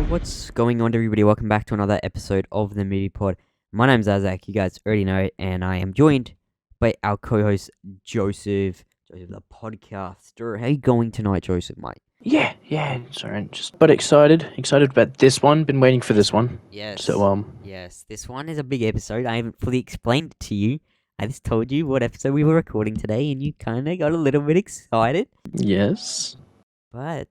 What's going on, everybody? Welcome back to another episode of the Movie Pod. My name's Azak, you guys already know, and I am joined by our co-host Joseph. Joseph, the podcaster. How you going tonight, Joseph, mate? Yeah, sorry, but excited about this one. Been waiting for this one. Yes. So Yes, this one is a big episode. I haven't fully explained it to you. I just told you what episode we were recording today, and you kind of got a little bit excited. yes, But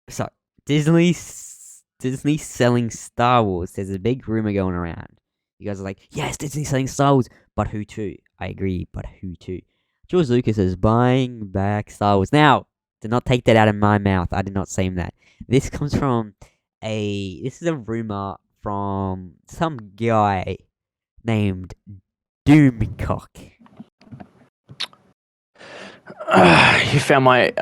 so Disney selling Star Wars. There's a big rumor going around. You guys are like, yes, Disney selling Star Wars, but who to? I agree, but who to? George Lucas is buying back Star Wars. Now, do not take that out of my mouth. I did not say that. This comes from This is a rumor from some guy named Doomcock. you found my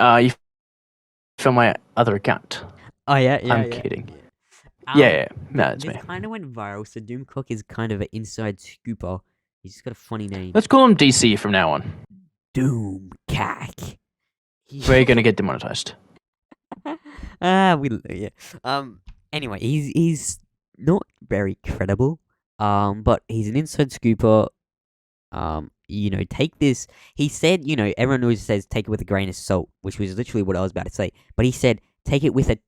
other account. Oh yeah, I'm kidding. Yeah. Yeah, no, that's me. This kind of went viral, so Doomcock is kind of an inside scooper. He's just got a funny name. Let's call him DC from now on. Doomcock. We're gonna get demonetized. Yeah. Anyway, he's not very credible. But he's an inside scooper. Take this. He said, everyone always says take it with a grain of salt, which was literally what I was about to say. But he said take it with a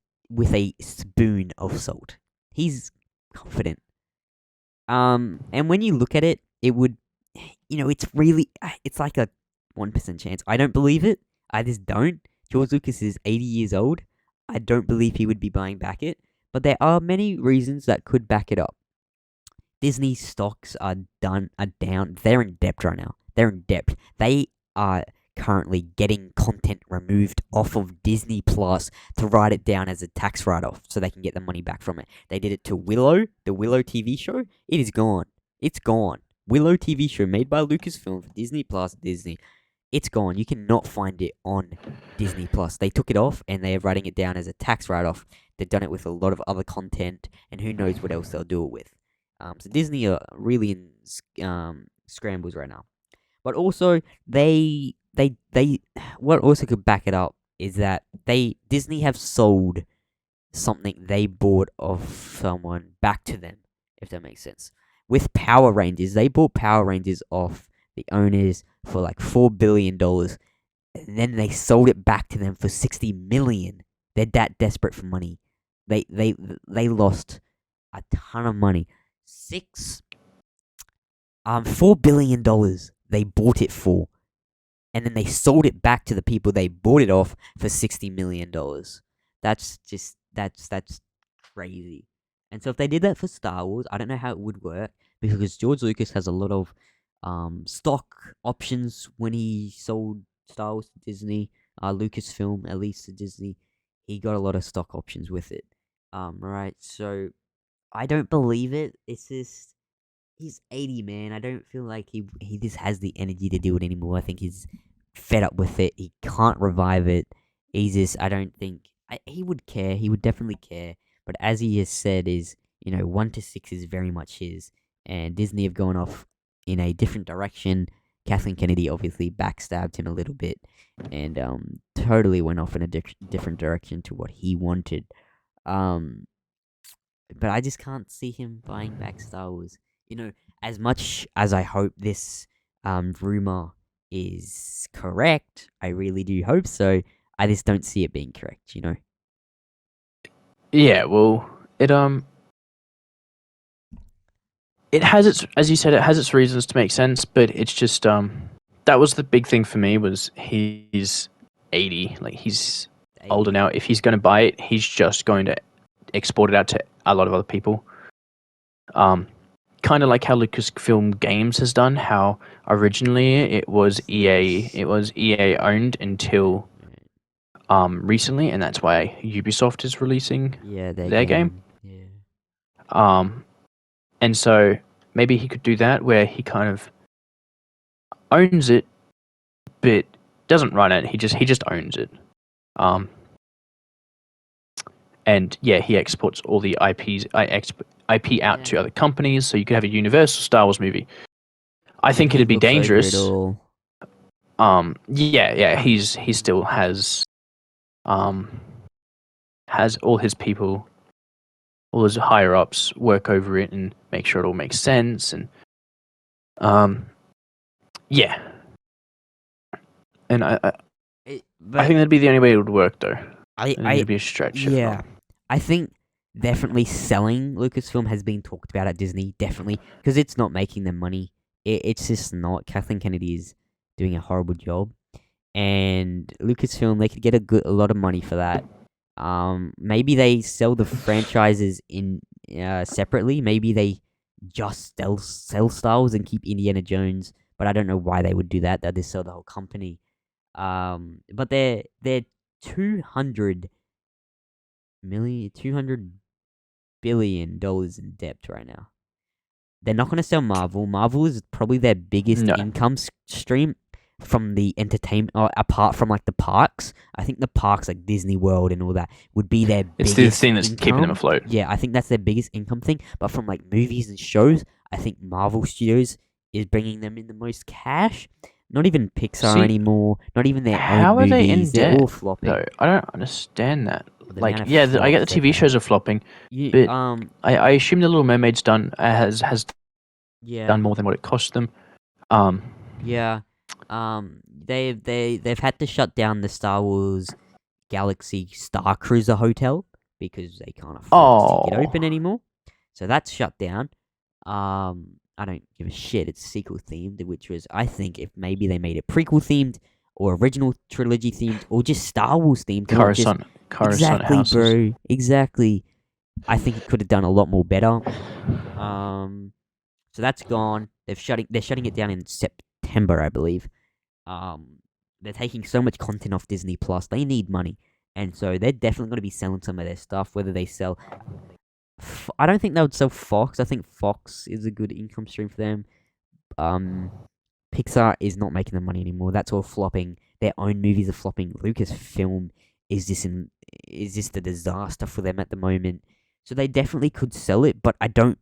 spoon of salt. He's confident. And when you look at it, it would, it's like a 1% chance. I don't believe it. I just don't. George Lucas is 80 years old. I don't believe he would be buying back it. But there are many reasons that could back it up. Disney stocks are down. They're in debt right now. They're in debt. They are currently getting content removed off of Disney Plus to write it down as a tax write-off so they can get the money back from it. They did it to Willow, the Willow TV show. It is gone. It's gone. Willow TV show made by Lucasfilm for Disney Plus. Disney. It's gone. You cannot find it on Disney Plus. They took it off and they are writing it down as a tax write-off. They've done it with a lot of other content, and who knows what else they'll do it with. So Disney are really in scrambles right now. But also, they what also could back it up is that Disney have sold something they bought of someone back to them, if that makes sense. With Power Rangers, they bought Power Rangers off the owners for like $4 billion, and then they sold it back to them for $60 million. They're that desperate for money. They lost a ton of money. $4 billion they bought it for, and then they sold it back to the people they bought it off for $60 million. That's crazy. And so if they did that for Star Wars, I don't know how it would work, because George Lucas has a lot of stock options when he sold Star Wars to Disney, Lucasfilm at least to Disney. He got a lot of stock options with it. Right, so I don't believe it. It's just he's 80, man. I don't feel like he just has the energy to do it anymore. I think he's fed up with it. He can't revive it. I don't think he would care. He would definitely care. But as he has said, 1 to 6 is very much his. And Disney have gone off in a different direction. Kathleen Kennedy obviously backstabbed him a little bit, and totally went off in a different direction to what he wanted. But I just can't see him buying back Star Wars. As much as I hope this rumor is correct, I really do hope so. I just don't see it being correct. Yeah, well, it has its, as you said, it has its reasons to make sense, but it's just that was the big thing for me, was he's 80, like he's older now. If he's going to buy it, he's just going to export it out to a lot of other people. Kind of like how Lucasfilm Games has done. How originally it was EA owned until recently, and that's why Ubisoft is releasing their game. Yeah. And so maybe he could do that, where he kind of owns it, but doesn't run it. He just owns it. And yeah, he exports all the IP out to other companies, so you could have a Universal Star Wars movie. I think it'd be dangerous. Yeah, he still has all his people all those higher ups work over it and make sure it all makes sense. And um, yeah, and I think that'd be the only way it would work, though. I, And I, it'd be a stretch if yeah, not. I think definitely selling Lucasfilm has been talked about at Disney, definitely, because it's not making them money. It's just not. Kathleen Kennedy is doing a horrible job, and Lucasfilm they could get a lot of money for that. Maybe they sell the franchises in separately. Maybe they just sell Star Wars and keep Indiana Jones. But I don't know why they would do that. They'll just sell the whole company. But they're 200 billion dollars in debt right now. They're not going to sell Marvel. Marvel is probably their biggest No. income stream from the entertainment, apart from like the parks. I think the parks like Disney World and all that would be their It's biggest the thing that's keeping them income. afloat. Yeah, I think that's their biggest income thing. But from like movies and shows, I think Marvel Studios is bringing them in the most cash. Not even Pixar See, anymore. Not even their how own are they in movies. They're all debt? flopping. No, I don't understand that. The Like, amount of yeah, I get the flops they've TV shows had. are flopping, You but I assume the Little Mermaid's has yeah. done more than what it cost them. Um, Yeah. They've had to shut down the Star Wars Galaxy Star Cruiser Hotel because they can't afford to keep it open anymore. So that's shut down. I don't give a shit. It's sequel themed, which was I think if maybe they made it prequel themed or original trilogy themed or just Star Wars themed. Coruscant Exactly, houses. bro. Exactly. I think it could have done a lot more better. So that's gone. They're shutting it down in September, I believe. They're taking so much content off Disney Plus. They need money, and so they're definitely going to be selling some of their stuff. Whether they sell, I don't think they would sell Fox. I think Fox is a good income stream for them. Pixar is not making the money anymore. That's all flopping. Their own movies are flopping. Lucasfilm is just a disaster for them at the moment. So they definitely could sell it, but I don't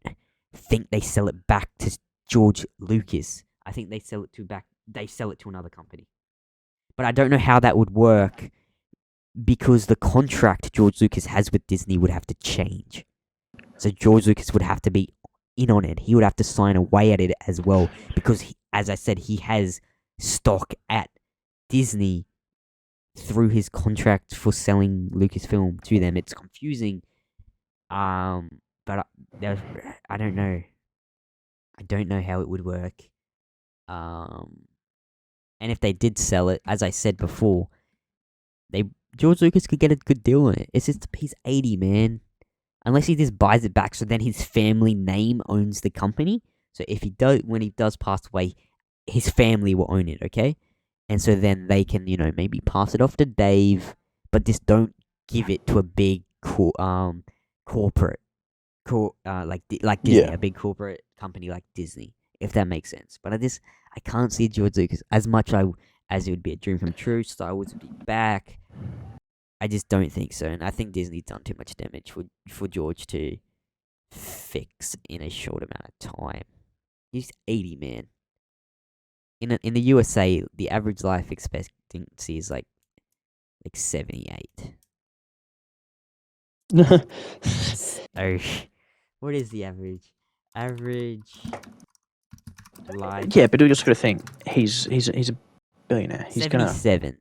think they sell it back to George Lucas. I think they sell it to another company. But I don't know how that would work because the contract George Lucas has with Disney would have to change. So George Lucas would have to be in on it. He would have to sign away at it as well because, as I said, he has stock at Disney through his contract for selling Lucasfilm to them. It's confusing. But I don't know. I don't know how it would work. And if they did sell it, as I said before, George Lucas could get a good deal on it. It's just he's 80, man. Unless he just buys it back, so then his family name owns the company. So if when he does pass away, his family will own it, okay? And so then they can, maybe pass it off to Dave, but just don't give it to a big corporate, like Disney, Yeah. a big corporate company like Disney, if that makes sense. But I can't see George Lucas as much as it would be a dream come true. Star Wars would be back. I just don't think so, and I think Disney's done too much damage for George to fix in a short amount of time. He's 80, man. In the USA, the average life expectancy is like 78. So, what is the average? Average life. Yeah, but we just got to think he's a billionaire. He's gonna. 77.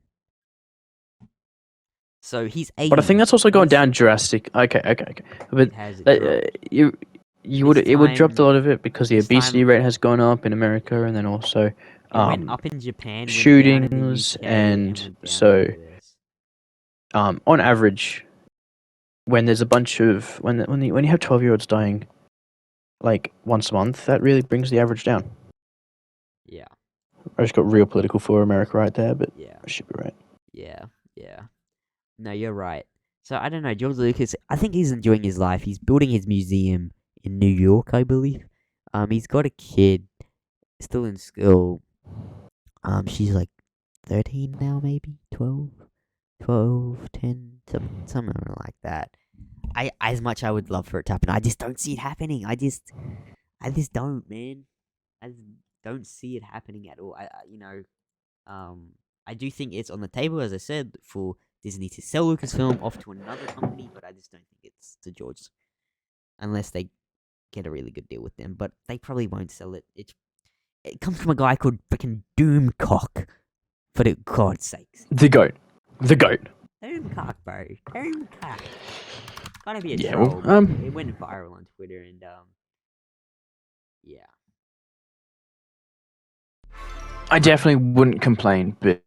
So he's 80. But I think that's also going down drastic. Okay. But it would drop a lot of it because the this obesity time- rate has gone up in America, and then also It went up in Japan, went down in the shootings, UK, and went down so in the US. on average, when there's a bunch of when you have 12-year-olds dying like once a month, that really brings the average down. Yeah, I just got real political for America right there, but yeah, I should be right. yeah. No, you're right. So I don't know, George Lucas. I think he's enjoying his life. He's building his museum in New York, I believe. He's got a kid still in school. She's like 13 now, maybe 12, 10, something like that. As much I would love for it to happen, I just don't see it happening. I just don't, man. I just don't see it happening at all. I do think it's on the table, as I said, for Disney to sell Lucasfilm off to another company, but I just don't think it's to George. unless they get a really good deal with them. But they probably won't sell it. It comes from a guy called freaking Doomcock. For the God's sakes, The goat. Doomcock, bro. Doomcock. Gotta be a Yeah, troll. well, but it went viral on Twitter, and yeah. I definitely wouldn't complain, but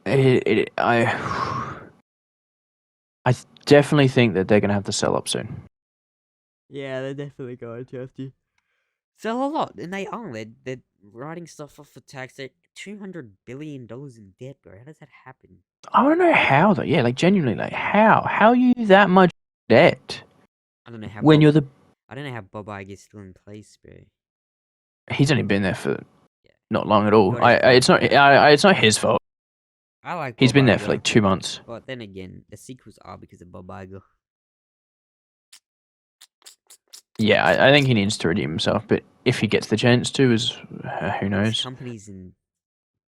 I definitely think that they're gonna have to sell up soon. Yeah, they're definitely going to have to sell a lot, and they are. They're writing stuff off for tax. They're $200 billion in debt, bro. How does that happen? I want to know how though. Yeah, like genuinely, like how are you that much debt I don't know how. when you're the I don't know how Bob Iger's still in place, bro. he's only been there for Yeah. not long at all. Got his vote, It's not it's not his fault. I like. He's Bob been there Iger, for like 2 months. but then again, the sequels are because of Bob Iger. Yeah, I think he needs to redeem himself, but if he gets the chance to, is who His knows? company's in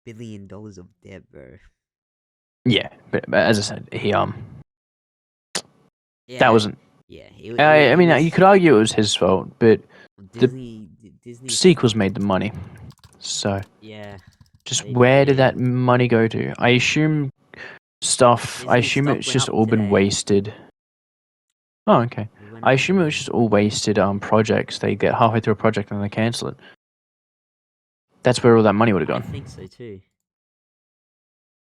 $1 billion of debt, bro. Yeah, but as I said, he Yeah, that wasn't. Yeah, I mean, was, you could argue it was his fault, but Disney sequels made the money. So Yeah, just they where did did. that money go to? I assume stuff. I Disney assume stock it's went just up all been today. wasted. Oh, okay. It went I up assume it was today. just all wasted projects. They get halfway through a project and they cancel it. That's where all that money would have I gone. think so too.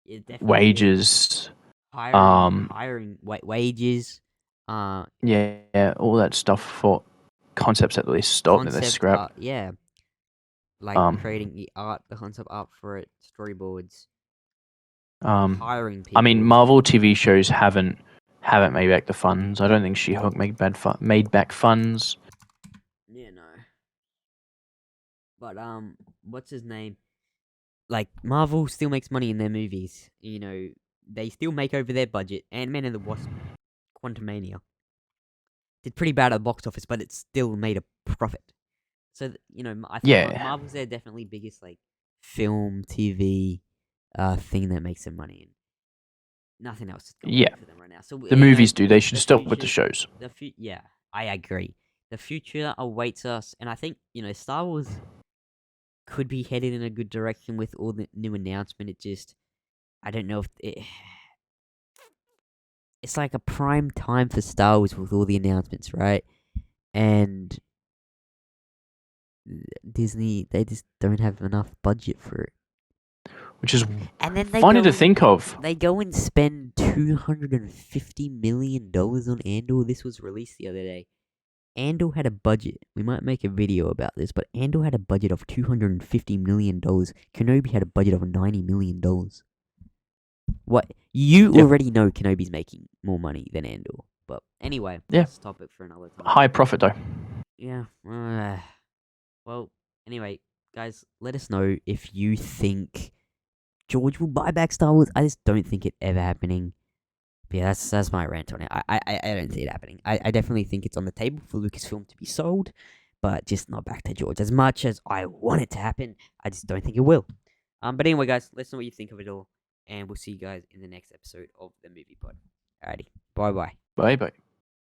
It definitely Wages, hiring, wages, yeah, all that stuff for concepts that they stopped and they concept scrapped. art, yeah, like creating the art, the concept art for it, storyboards, hiring people. I mean, Marvel TV shows haven't made back the funds. I don't think She-Hulk made back funds. Yeah, no. But what's his name? Like Marvel still makes money in their movies. You know, they still make over their budget. Ant-Man and the Wasp, Quantumania did pretty bad at the box office, but it still made a profit. So I think Yeah. Marvel's their definitely biggest like film, TV, thing that makes them money, and nothing else is going Yeah. for them right now. So The movies do. They should stop with the future- shows. Yeah, I agree. The future awaits us, and I think Star Wars could be headed in a good direction with all the new announcement. It just, I don't know if it's like a prime time for Star Wars with all the announcements, right? And Disney, they just don't have enough budget for it. Which is And then funny to think of. They go and spend $250 million on Andor. This was released the other day. Andor had a budget. We might make a video about this, but Andor had a budget of $250 million. Kenobi had a budget of $90 million. What? You already know Kenobi's making more money than Andor. But anyway, let's stop it for another time. High profit though. Yeah. Well, anyway, guys, let us know if you think George will buy back Star Wars. I just don't think it ever happening. But yeah, that's my rant on it. I don't see it happening. I definitely think it's on the table for Lucasfilm to be sold, but just not back to George. As much as I want it to happen, I just don't think it will. But anyway, guys, let us know what you think of it all, and we'll see you guys in the next episode of the Movie Pod. Alrighty, bye bye. Bye bye.